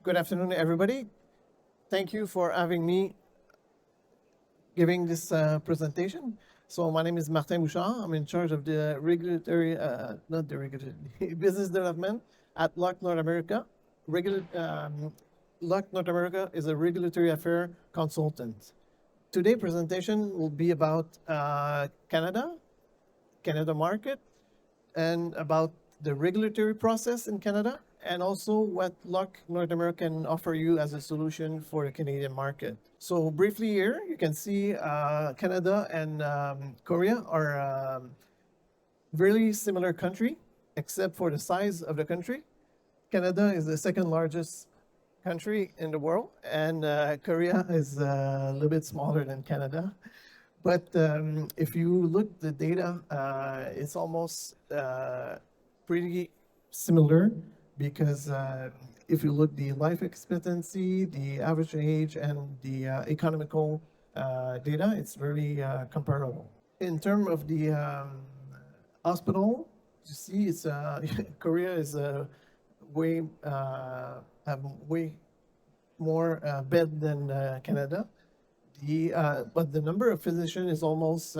Good afternoon, everybody. Thank you for having me giving this presentation. So my name is 𝙆𝙄𝙈𝙀𝙎. I'm in charge of the regulatory, not the regulatory, business development at LOK North America. LOK North America is a regulatory affair consultant. Today's presentation will be about Canada market, and about the regulatory process in Canada, and also what LOK North America can offer you as a solution for the Canadian market. So briefly here, you can see Canada and Korea are really similar country, except for the size of the country. Canada is the second largest country in the world, and Korea is a little bit smaller than Canada. But if you look at the data, it's almost pretty similar, because if you look the life expectancy, the average age, and the economical data, it's very comparable. In terms of the hospital, you see it's Korea is way more bed than Canada. But the number of physicians is almost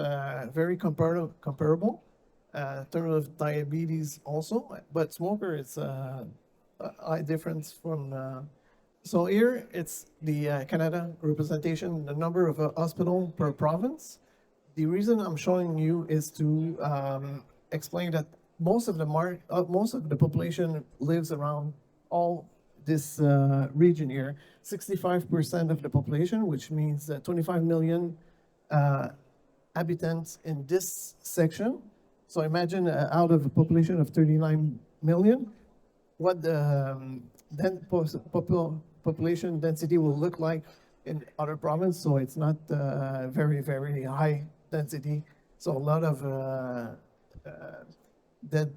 very comparable. In terms of diabetes also, but smoker is a high difference from. So here it's the Canada representation, the number of hospital per province. The reason I'm showing you is to explain that most of the population lives around all this region here. 65% of the population, which means 25 million inhabitants in this section. So imagine out of a population of 39 million, what the population density will look like in other provinces. So it's not very, very high density. So a lot of dead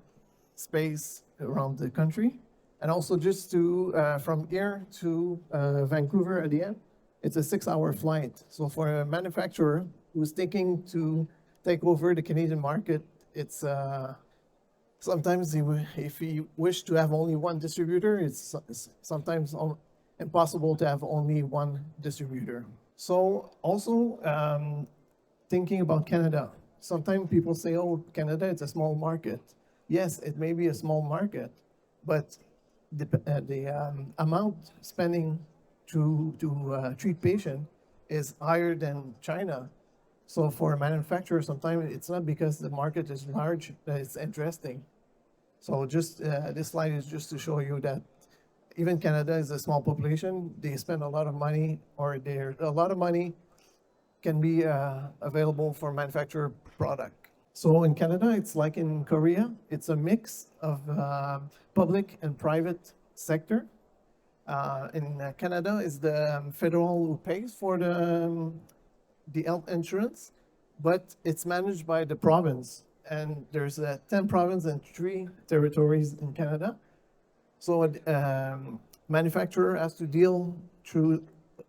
space around the country. And also just to, from here to Vancouver at the end, it's a 6-hour flight. So for a manufacturer who's thinking to take over the Canadian market, it's sometimes if you wish to have only one distributor, it's sometimes impossible to have only one distributor. So also thinking about Canada, sometimes people say, oh, Canada, it's a small market. Yes, it may be a small market, but the amount spending to treat patient is higher than China. So for a manufacturer, sometimes it's not because the market is large that it's interesting. So just this slide is just to show you that even Canada is a small population. They spend a lot of money, or a lot of money can be available for manufacturer product. So in Canada, it's like in Korea. It's a mix of public and private sector. In Canada, is the federal who pays for the health insurance, but it's managed by the province. And there's 10 provinces and 3 territories in Canada. So a manufacturer has to deal through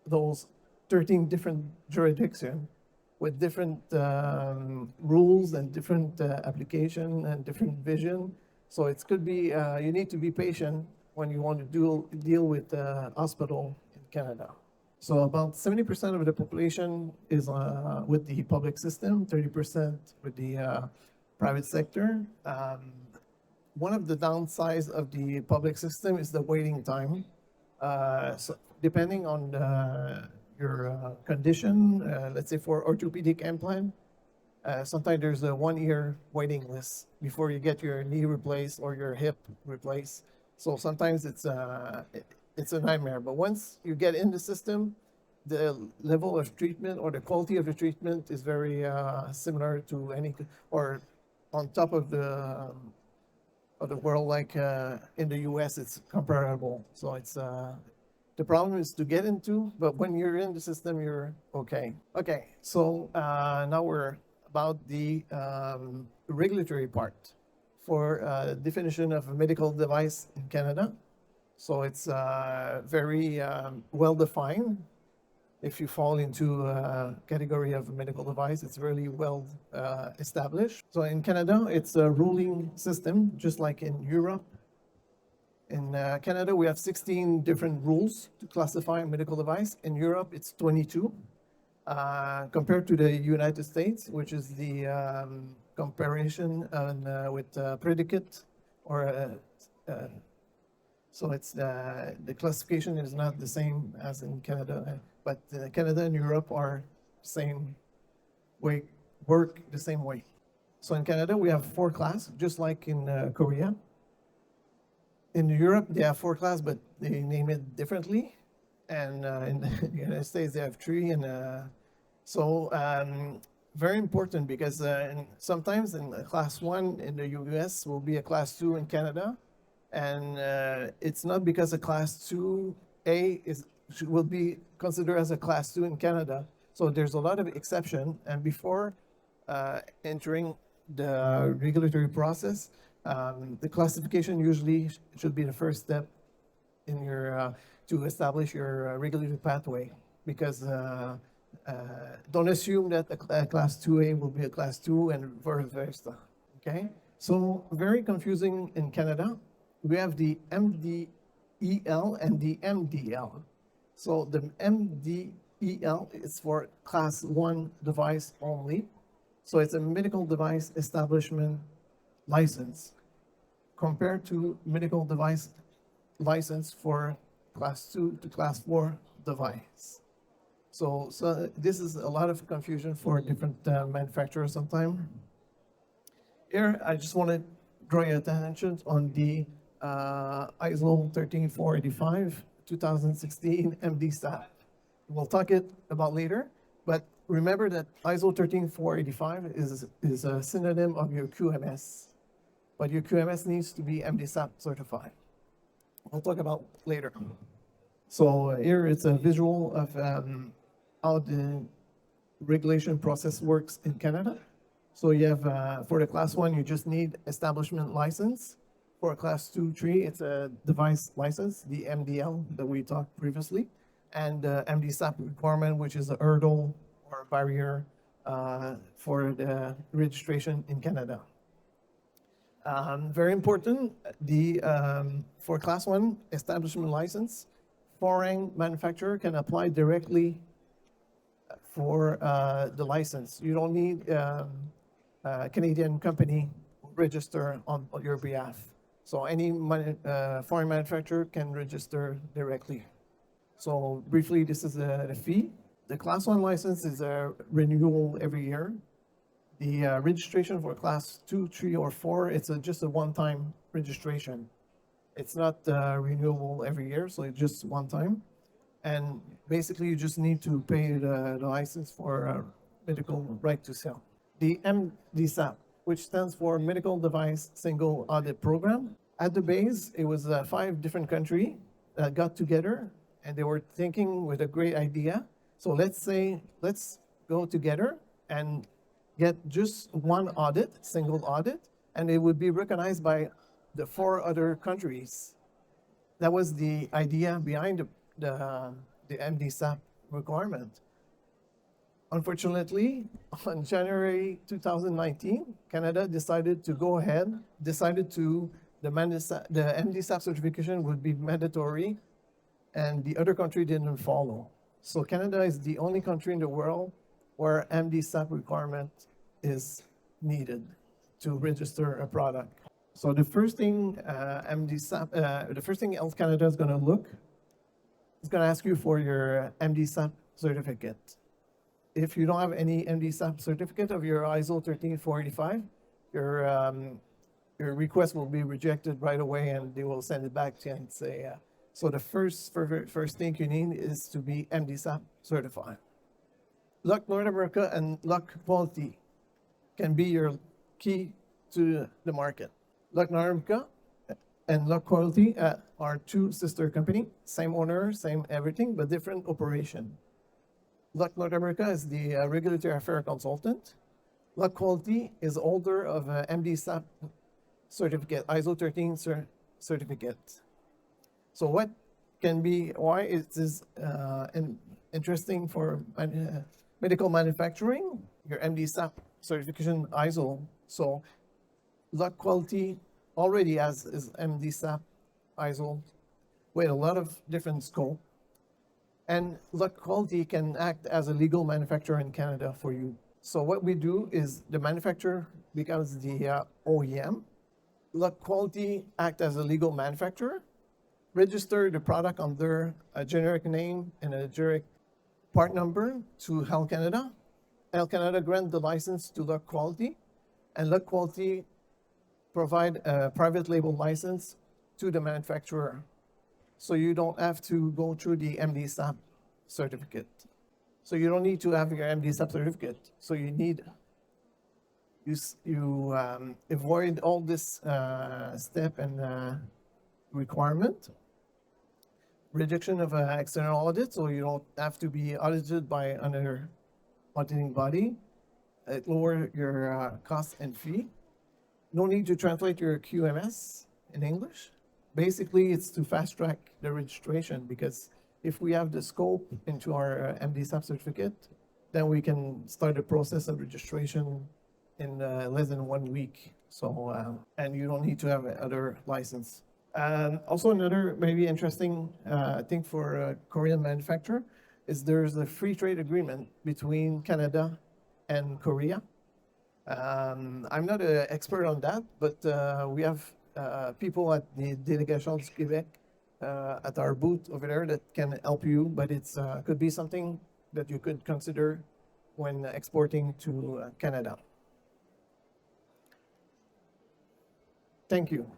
those 13 different jurisdictions with different rules and different application and different vision. So it could be, you need to be patient when you want to deal with the hospital in Canada. So about 70% of the population is with the public system, 30% with the private sector. One of the downsides of the public system is the waiting time. So depending on your condition, let's say for orthopedic implant, sometimes there's a 1-year waiting list before you get your knee replaced or your hip replaced. So sometimes it's a nightmare. But once you get in the system, the level of treatment or the quality of the treatment is very similar to any, or on top of the world, like in the US, it's comparable. So it's the problem is to get into, but when you're in the system, you're okay. Okay, so now we're about the regulatory part for definition of a medical device in Canada. So it's very well defined. If you fall into a category of a medical device, it's really well established. So in Canada, it's a ruling system, just like in Europe. In Canada, we have 16 different rules to classify a medical device. In Europe, it's 22. Compared to the United States, which is the comparison with predicate or so it's the classification is not the same as in Canada, but Canada and Europe are same way, work the same way. So in Canada, we have 4 classes, just like in Korea. In Europe, they have 4 classes, but they name it differently. And in the United States, they have 3. And very important because sometimes in class 1 in the US will be a class 2 in Canada. And it's not because a class 2A will be considered as a class 2 in Canada. So there's a lot of exception. And before entering the regulatory process, the classification usually should be the first step in your to establish your regulatory pathway. Because don't assume that a class 2A will be a class 2 and vice versa. Okay, so very confusing in Canada. We have the MDEL and the MDL. So the MDEL is for class 1 device only. So it's a medical device establishment license compared to medical device license for class 2 to class 4 device. So this is a lot of confusion for different manufacturers sometimes. Here, I just want to draw your attention on the ISO 13485 2016 MD-SAP. We'll talk about later, but remember that ISO 13485 is a synonym of your QMS, but your QMS needs to be MD-SAP certified. We'll talk about later. So here it's a visual of how the regulation process works in Canada. So you have, for the class 1, you just need establishment license. For class 2, 3, it's a device license, the MDL that we talked previously, and MD-SAP requirement, which is a hurdle or a barrier for the registration in Canada. Very important, for class 1 establishment license, foreign manufacturer can apply directly for the license. You don't need a Canadian company register on your behalf. So any foreign manufacturer can register directly. So briefly, this is the fee. The class 1 license is a renewal every year. The registration for class 2, 3, or 4, it's just a one-time registration. It's not renewable every year, so it's just one time. And basically, you just need to pay the license for medical right to sell. The MDSAP, which stands for Medical Device Single Audit Program. At the base, it was 5 different countries that got together, and they were thinking with a great idea. So let's go together and get just one audit, single audit, and it would be recognized by the 4 other countries. That was the idea behind the MDSAP requirement. Unfortunately, on January 2019, Canada decided to go ahead, the MDSAP certification would be mandatory, and the other country didn't follow. So Canada is the only country in the world where MDSAP requirement is needed to register a product. So the first thing the first thing Health Canada is going to look, it's going to ask you for your MDSAP certificate. If you don't have any MDSAP certificate of your ISO 13485, your request will be rejected right away, and they will send it back to you and say, so the first thing you need is to be MDSAP certified. LOK North America and LOK Quality can be your key to the market. LOK North America and LOK Quality are 2 sister companies, same owner, same everything, but different operation. LOK North America is the regulatory affairs consultant. LOK Quality is holder of MDSAP certificate, ISO 13 certificate. So what can be, why it is interesting for medical manufacturing, your MDSAP certification ISO. So LOK Quality already has its MDSAP ISO with a lot of different scope. And LOK Quality can act as a legal manufacturer in Canada for you. So what we do is the manufacturer becomes the OEM. LOK Quality act as a legal manufacturer, register the product under a generic name and a generic part number to Health Canada. Health Canada grant the license to LOK Quality, and LOK Quality provide a private label license to the manufacturer. So you don't have to go through the MD-SAP certificate. So you don't need to have your MD-SAP certificate. So you need, you avoid all this step and requirement. Rejection of external audit, so you don't have to be audited by another auditing body. It lower your cost and fee. No need to translate your QMS in English. Basically, it's to fast track the registration, because if we have the scope into our MD-SAP certificate, then we can start the process of registration in less than 1 week. So, and you don't need to have other license. Also, another maybe interesting thing for a Korean manufacturer is there's a free trade agreement between Canada and Korea. I'm not an expert on that, but we have people at the 𝙆𝙈𝙀𝙎 at our booth over there that can help you, but it's could be something that you could consider when exporting to Canada. Thank you.